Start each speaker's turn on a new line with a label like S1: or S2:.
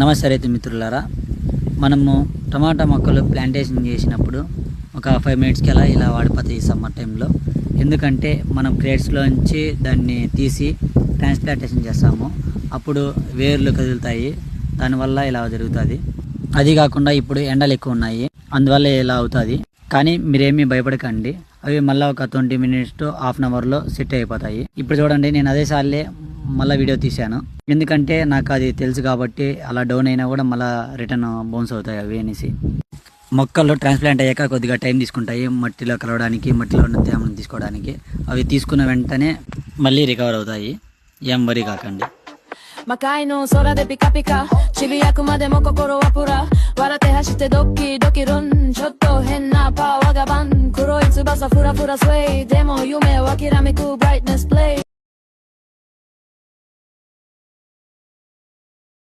S1: నమస్తే రైతు మిత్రులారా, మనము టమాటా మొక్కలు ప్లాంటేషన్ చేసినప్పుడు ఒక 5 మినిట్స్కి ఇలా వాడిపోతాయి ఈ సమ్మర్ టైంలో. ఎందుకంటే మనం క్రేట్స్లోంచి దాన్ని తీసి ట్రాన్స్ప్లాంటేషన్ చేస్తాము, అప్పుడు వేర్లు కదులుతాయి, దానివల్ల ఇలా జరుగుతుంది. అది కాకుండా ఇప్పుడు ఎండలు ఎక్కువ ఉన్నాయి, అందువల్ల ఇలా అవుతుంది. కానీ మీరేమీ భయపడకండి, అవి మళ్ళీ ఒక 20 మినిట్స్ టు హాఫ్ అన్ అవర్లో సెట్ అయిపోతాయి. ఇప్పుడు చూడండి, నేను అదే సార్లే మళ్ళీ వీడియో తీశాను, ఎందుకంటే నాకు అది తెలుసు కాబట్టి. అలా డౌన్ అయినా కూడా మళ్ళీ రిటర్న్ బౌన్స్ అవుతాయి అవి అనేసి. మొక్కలు ట్రాన్స్ప్లాంట్ అయ్యాక కొద్దిగా టైం తీసుకుంటాయి మట్టిలో కలవడానికి, మట్టిలో ఉన్న తేమను తీసుకోవడానికి. అవి తీసుకున్న వెంటనే మళ్ళీ రికవర్ అవుతాయి, ఏం వరి కాకండి.
S2: Makai no sora de pika pika Chibiyaku made mo kokoro wa pura Warate hashite doki doki run Chotto henna pa wagaban Kuroi tsubasa fura fura sway Demo yume wa kirameku brightness play